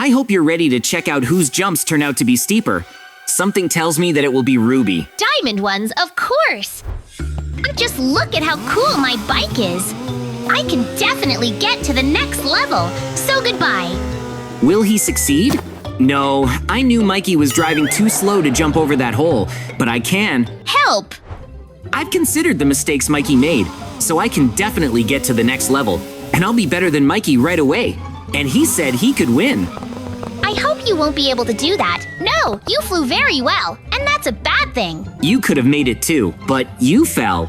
I hope you're ready to check out whose jumps turn out to be steeper. Something tells me that it will be Ruby. Diamond ones, of course! Just look at how cool my bike is! I can definitely get to the next level, so goodbye! Will he succeed? No, I knew Mikey was driving too slow to jump over that hole, but I can. Help! I've considered the mistakes Mikey made, so I can definitely get to the next level, and I'll be better than Mikey right away. And he said he could win. I hope you won't be able to do that. No, you flew very well, and that's a bad thing. You could have made it too, but you fell.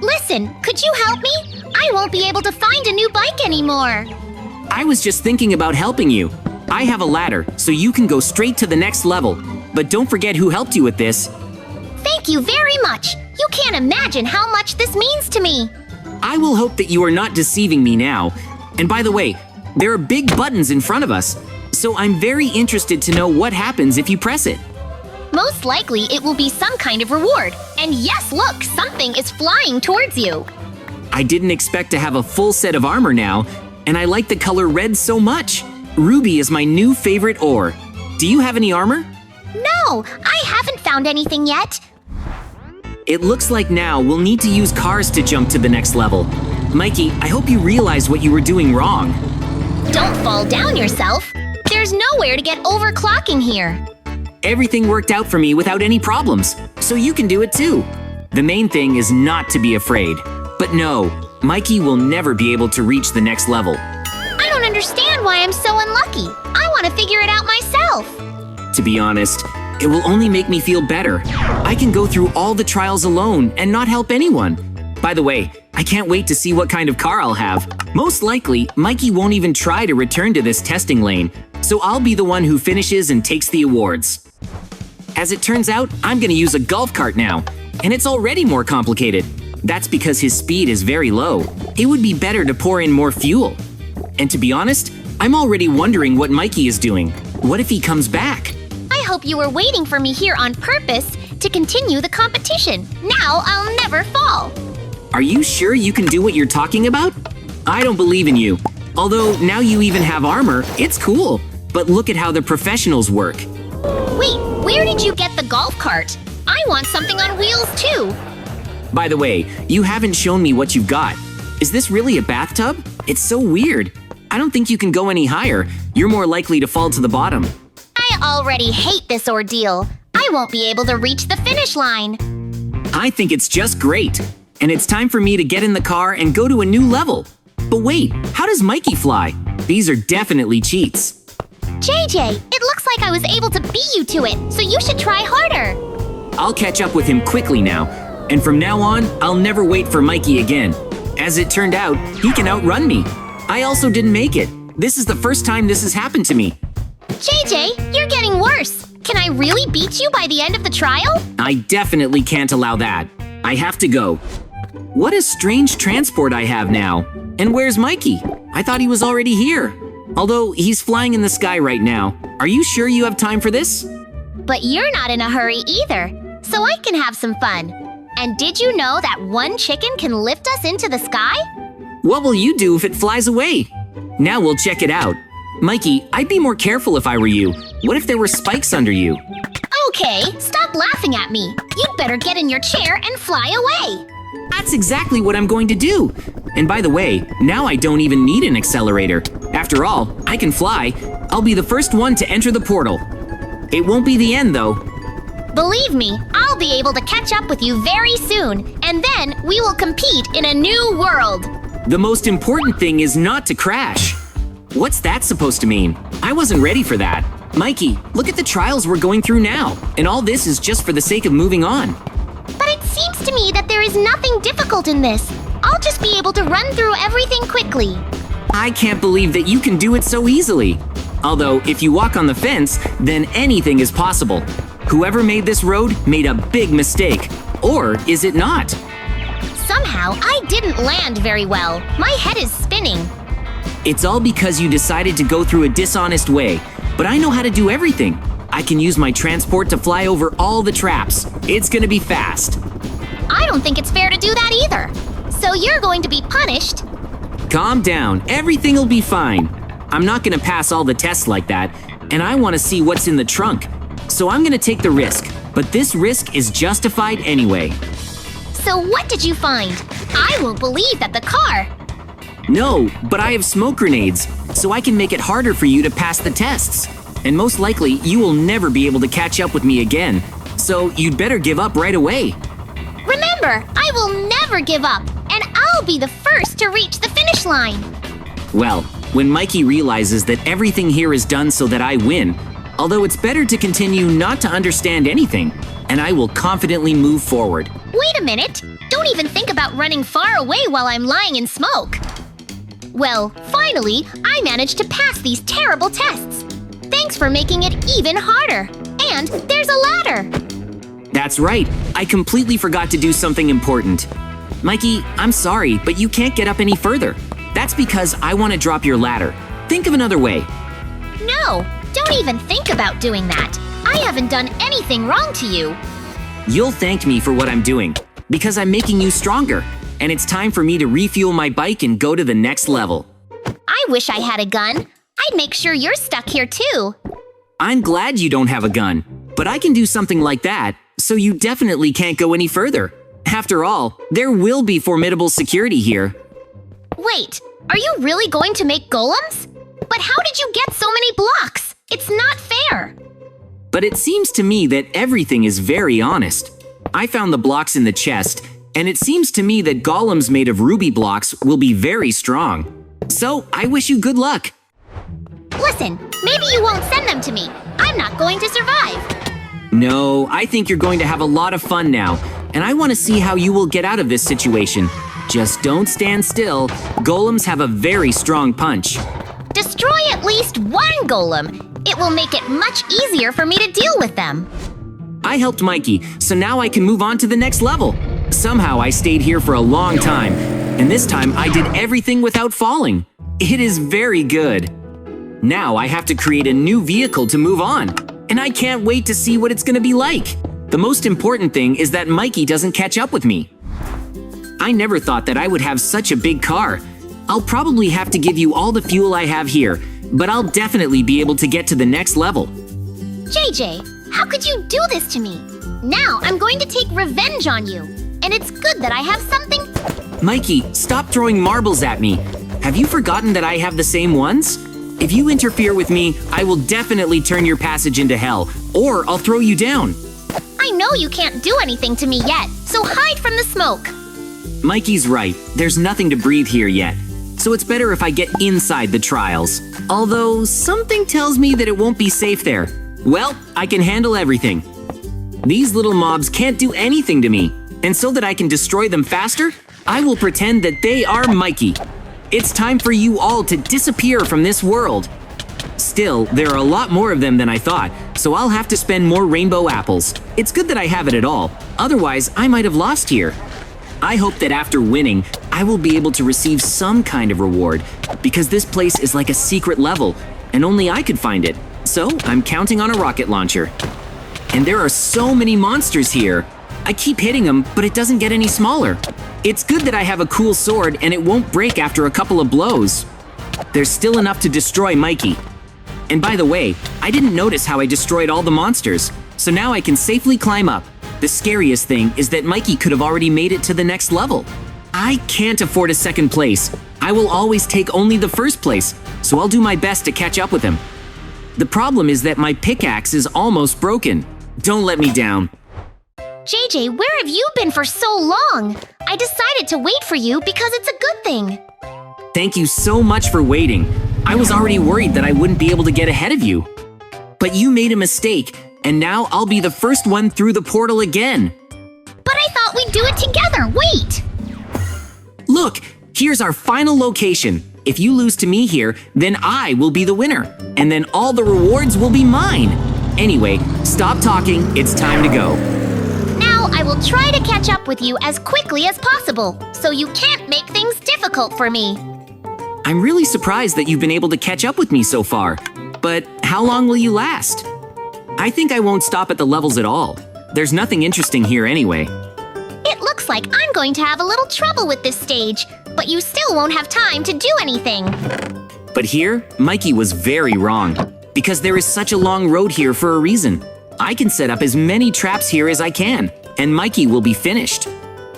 Listen, could you help me? I won't be able to find a new bike anymore. I was just thinking about helping you. I have a ladder, so you can go straight to the next level. But don't forget who helped you with this. Thank you very much. You can't imagine how much this means to me. I will hope that you are not deceiving me now. And by the way, there are big buttons in front of us, so I'm very interested to know what happens if you press it. Most likely it will be some kind of reward. And yes, look, something is flying towards you. I didn't expect to have a full set of armor now, and I like the color red so much. Ruby is my new favorite ore. Do you have any armor? No, I haven't found anything yet. It looks like now we'll need to use cars to jump to the next level. Mikey, I hope you realize what you were doing wrong. Don't fall down yourself. There's nowhere to get overclocking here. Everything worked out for me without any problems, so you can do it too. The main thing is not to be afraid. But no, Mikey will never be able to reach the next level. I don't understand why I'm so unlucky. I want to figure it out myself. To be honest, it will only make me feel better. I can go through all the trials alone and not help anyone. By the way, I can't wait to see what kind of car I'll have. Most likely, Mikey won't even try to return to this testing lane, so I'll be the one who finishes and takes the awards. As it turns out, I'm gonna use a golf cart now, and it's already more complicated. That's because his speed is very low. It would be better to pour in more fuel. And to be honest, I'm already wondering what Mikey is doing. What if he comes back? I hope you were waiting for me here on purpose to continue the competition. Now I'll never fall. Are you sure you can do what you're talking about? I don't believe in you. Although now you even have armor, it's cool. But look at how the professionals work. Wait, where did you get the golf cart? I want something on wheels too. By the way, you haven't shown me what you've got. Is this really a bathtub? It's so weird. I don't think you can go any higher. You're more likely to fall to the bottom. I already hate this ordeal. I won't be able to reach the finish line. I think it's just great. And it's time for me to get in the car and go to a new level. But wait, how does Mikey fly? These are definitely cheats. JJ, it looks like I was able to beat you to it, so you should try harder. I'll catch up with him quickly now. And from now on, I'll never wait for Mikey again. As it turned out, he can outrun me. I also didn't make it. This is the first time this has happened to me. JJ, you're getting worse. Can I really beat you by the end of the trial? I definitely can't allow that. I have to go. What a strange transport I have now. And where's Mikey? I thought he was already here. Although he's flying in the sky right now. Are you sure you have time for this? But you're not in a hurry either, so I can have some fun. And did you know that one chicken can lift us into the sky? What will you do if it flies away? Now we'll check it out. Mikey, I'd be more careful if I were you. What if there were spikes under you? Okay, stop laughing at me. You'd better get in your chair and fly away. That's exactly what I'm going to do. And by the way, now I don't even need an accelerator. After all, I can fly. I'll be the first one to enter the portal. It won't be the end, though. Believe me, I'll be able to catch up with you very soon, and then we will compete in a new world. The most important thing is not to crash. What's that supposed to mean? I wasn't ready for that. Mikey, look at the trials we're going through now, and all this is just for the sake of moving on. But it seems to me that there is nothing difficult in this. I'll just be able to run through everything quickly. I can't believe that you can do it so easily. Although, if you walk on the fence, then anything is possible. Whoever made this road made a big mistake. Or is it not? Somehow, I didn't land very well. My head is spinning. It's all because you decided to go through a dishonest way. But I know how to do everything. I can use my transport to fly over all the traps. It's gonna be fast. I don't think it's fair to do that either. So you're going to be punished. Calm down. Everything'll be fine. I'm not gonna pass all the tests like that, and I wanna see what's in the trunk. So I'm gonna take the risk, but this risk is justified anyway. So what did you find? I won't believe that the car… No, but I have smoke grenades, so I can make it harder for you to pass the tests. And most likely, you will never be able to catch up with me again. So you'd better give up right away. Remember, I will never give up, and I'll be the first to reach the finish line. Well, when Mikey realizes that everything here is done so that I win, although it's better to continue not to understand anything, and I will confidently move forward. Wait a minute! Don't even think about running far away while I'm lying in smoke. Well, finally, I managed to pass these terrible tests. Thanks for making it even harder. And there's a ladder. That's right. I completely forgot to do something important. Mikey, I'm sorry, but you can't get up any further. That's because I want to drop your ladder. Think of another way. No, don't even think about doing that. I haven't done anything wrong to you. You'll thank me for what I'm doing, because I'm making you stronger, and it's time for me to refuel my bike and go to the next level. I wish I had a gun. I'd make sure you're stuck here too. I'm glad you don't have a gun, but I can do something like that, so you definitely can't go any further. After all, there will be formidable security here. Wait, are you really going to make golems? But how did you get so many blocks? It's not fair. But it seems to me that everything is very honest. I found the blocks in the chest, and it seems to me that golems made of ruby blocks will be very strong. So I wish you good luck. Listen, maybe you won't send them to me. I'm not going to survive. No, I think you're going to have a lot of fun now, and I want to see how you will get out of this situation. Just don't stand still. Golems have a very strong punch. Destroy at least one golem. It will make it much easier for me to deal with them. I helped Mikey, so now I can move on to the next level. Somehow I stayed here for a long time, and this time I did everything without falling. It is very good. Now I have to create a new vehicle to move on, and I can't wait to see what it's gonna be like. The most important thing is that Mikey doesn't catch up with me. I never thought that I would have such a big car. I'll probably have to give you all the fuel I have here, but I'll definitely be able to get to the next level. JJ, how could you do this to me? Now I'm going to take revenge on you. And it's good that I have something… Mikey, stop throwing marbles at me. Have you forgotten that I have the same ones? If you interfere with me, I will definitely turn your passage into hell, or I'll throw you down. I know you can't do anything to me yet, so hide from the smoke. Mikey's right. There's nothing to breathe here yet. So it's better if I get inside the trials. Although, something tells me that it won't be safe there. Well, I can handle everything. These little mobs can't do anything to me. And so that I can destroy them faster, I will pretend that they are Mikey. It's time for you all to disappear from this world. Still, there are a lot more of them than I thought, so I'll have to spend more rainbow apples. It's good that I have it at all. Otherwise, I might have lost here. I hope that after winning, I will be able to receive some kind of reward, because this place is like a secret level, and only I could find it. So I'm counting on a rocket launcher. And there are so many monsters here. I keep hitting them, but it doesn't get any smaller. It's good that I have a cool sword and it won't break after a couple of blows. There's still enough to destroy Mikey. And by the way, I didn't notice how I destroyed all the monsters, so now I can safely climb up. The scariest thing is that Mikey could have already made it to the next level. I can't afford a second place. I will always take only the first place, so I'll do my best to catch up with him. The problem is that my pickaxe is almost broken. Don't let me down. JJ, where have you been for so long? I decided to wait for you because it's a good thing. Thank you so much for waiting. I was already worried that I wouldn't be able to get ahead of you. But you made a mistake, and now I'll be the first one through the portal again. But I thought we'd do it together. Wait! Look, here's our final location. If you lose to me here, then I will be the winner, and then all the rewards will be mine. Anyway, stop talking, it's time to go. Now I will try to catch up with you as quickly as possible, so you can't make things difficult for me. I'm really surprised that you've been able to catch up with me so far. But how long will you last? I think I won't stop at the levels at all. There's nothing interesting here anyway. It looks like I'm going to have a little trouble with this stage, but you still won't have time to do anything. But here, Mikey was very wrong, because there is such a long road here for a reason. I can set up as many traps here as I can, and Mikey will be finished.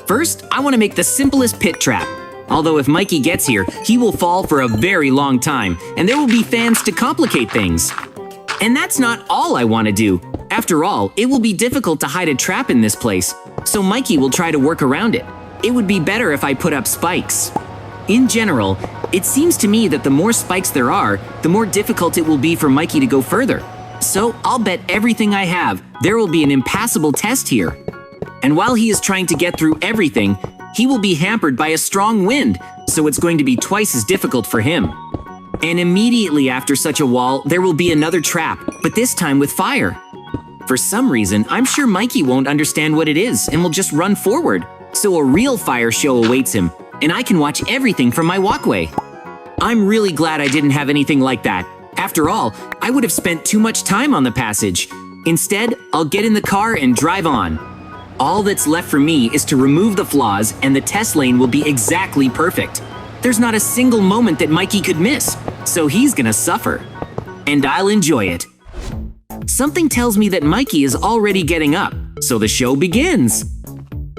First, I want to make the simplest pit trap. Although if Mikey gets here, he will fall for a very long time, and there will be fans to complicate things. And that's not all I want to do. After all, it will be difficult to hide a trap in this place, so Mikey will try to work around it. It would be better if I put up spikes. In general, it seems to me that the more spikes there are, the more difficult it will be for Mikey to go further. So I'll bet everything I have there will be an impassable test here. And while he is trying to get through everything, he will be hampered by a strong wind, so it's going to be twice as difficult for him. And immediately after such a wall, there will be another trap, but this time with fire. For some reason, I'm sure Mikey won't understand what it is and will just run forward. So a real fire show awaits him, and I can watch everything from my walkway. I'm really glad I didn't have anything like that. After all, I would have spent too much time on the passage. Instead, I'll get in the car and drive on. All that's left for me is to remove the flaws, and the test lane will be exactly perfect. There's not a single moment that Mikey could miss, so he's gonna suffer. And I'll enjoy it. Something tells me that Mikey is already getting up, so the show begins.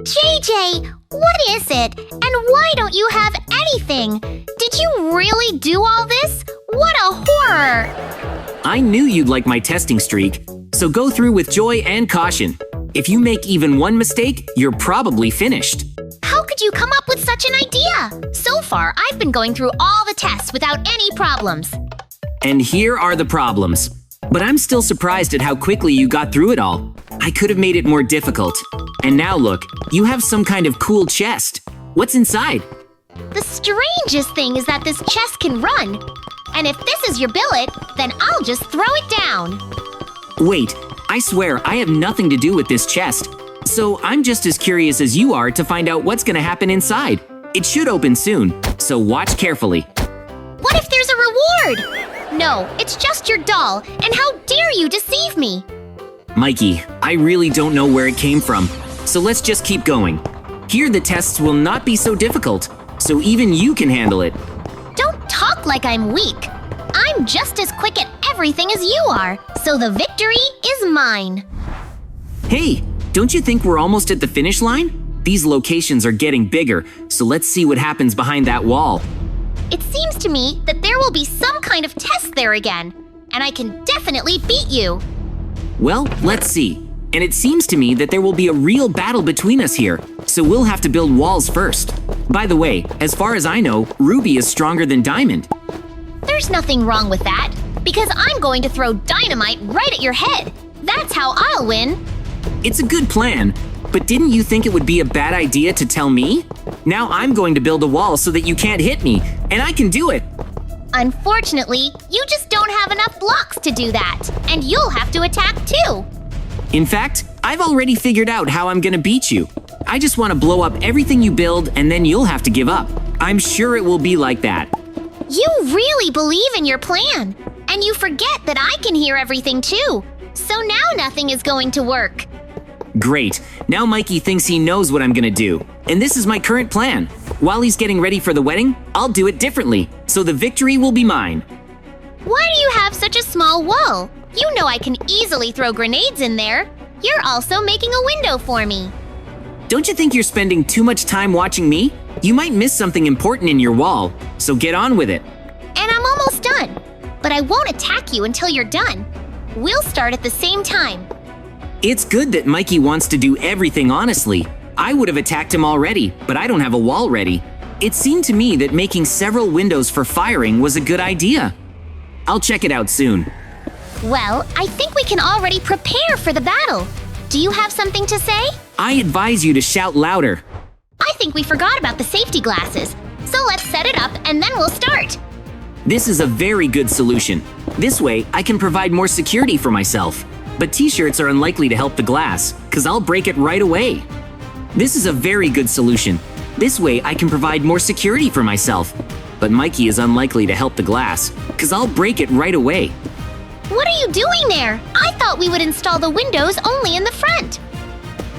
JJ, what is it? And why don't you have anything? Did you really do all this? What a horror! I knew you'd like my testing streak, so go through with joy and caution. If you make even one mistake, you're probably finished. How could you come up with such an idea? So far, I've been going through all the tests without any problems. And here are the problems. But I'm still surprised at how quickly you got through it all. I could have made it more difficult. And now look, you have some kind of cool chest. What's inside? The strangest thing is that this chest can run. And if this is your billet, then I'll just throw it down. Wait, I swear I have nothing to do with this chest. So I'm just as curious as you are to find out what's gonna happen inside. It should open soon, so watch carefully. What if there's a reward? No, it's just your doll, and how dare you deceive me? Mikey, I really don't know where it came from, so let's just keep going. Here the tests will not be so difficult, so even you can handle it. Don't talk like I'm weak. I'm just as quick at everything as you are, so the victory is mine. Hey, don't you think we're almost at the finish line? These locations are getting bigger, so let's see what happens behind that wall. It seems to me that there will be some kind of test there again, and I can definitely beat you. Well, let's see. And it seems to me that there will be a real battle between us here, so we'll have to build walls first. By the way, as far as I know, Ruby is stronger than Diamond. There's nothing wrong with that, because I'm going to throw dynamite right at your head. That's how I'll win. It's a good plan, but didn't you think it would be a bad idea to tell me? Now I'm going to build a wall so that you can't hit me, and I can do it. Unfortunately, you just don't have enough blocks to do that, and you'll have to attack too. In fact, I've already figured out how I'm gonna beat you. I just want to blow up everything you build, and then you'll have to give up. I'm sure it will be like that. You really believe in your plan, and you forget that I can hear everything too. So now nothing is going to work. Great. Now Mikey thinks he knows what I'm gonna do. And this is my current plan. While he's getting ready for the wedding, I'll do it differently, so the victory will be mine. Why do you have such a small wall? You know I can easily throw grenades in there. You're also making a window for me. Don't you think you're spending too much time watching me? You might miss something important in your wall, so get on with it. And I'm almost done. But I won't attack you until you're done. We'll start at the same time. It's good that Mikey wants to do everything honestly. I would have attacked him already, but I don't have a wall ready. It seemed to me that making several windows for firing was a good idea. I'll check it out soon. Well, I think we can already prepare for the battle. Do you have something to say? I advise you to shout louder. I think we forgot about the safety glasses. So let's set it up and then we'll start. This is a very good solution. This way, I can provide more security for myself. But t-shirts are unlikely to help the glass, because I'll break it right away. This is a very good solution. This way, I can provide more security for myself. But Mikey is unlikely to help the glass, because I'll break it right away. What are you doing there? I thought we would install the windows only in the front.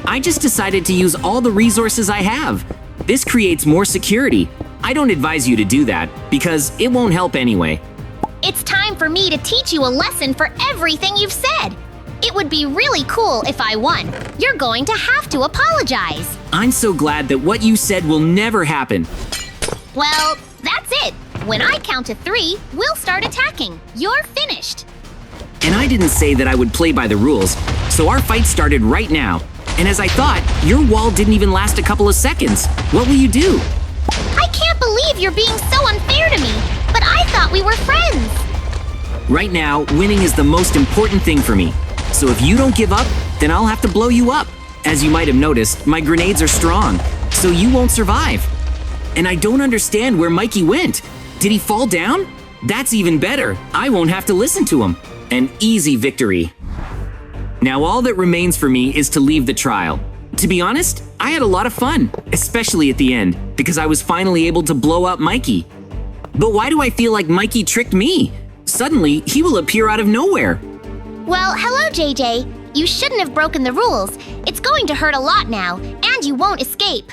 I just decided to use all the resources I have. This creates more security. I don't advise you to do that, because it won't help anyway. It's time for me to teach you a lesson for everything you've said. It would be really cool if I won. You're going to have to apologize. I'm so glad that what you said will never happen. Well, that's it. When I count to 3, we'll start attacking. You're finished. And I didn't say that I would play by the rules, so our fight started right now. And as I thought, your wall didn't even last a couple of seconds. What will you do? I can't believe you're being so unfair to me, but I thought we were friends. Right now, winning is the most important thing for me. So if you don't give up, then I'll have to blow you up. As you might have noticed, my grenades are strong, so you won't survive. And I don't understand where Mikey went. Did he fall down? That's even better. I won't have to listen to him. An easy victory. Now all that remains for me is to leave the trial. To be honest, I had a lot of fun, especially at the end, because I was finally able to blow up Mikey. But why do I feel like Mikey tricked me? Suddenly, he will appear out of nowhere. Well, hello, JJ. You shouldn't have broken the rules. It's going to hurt a lot now, and you won't escape.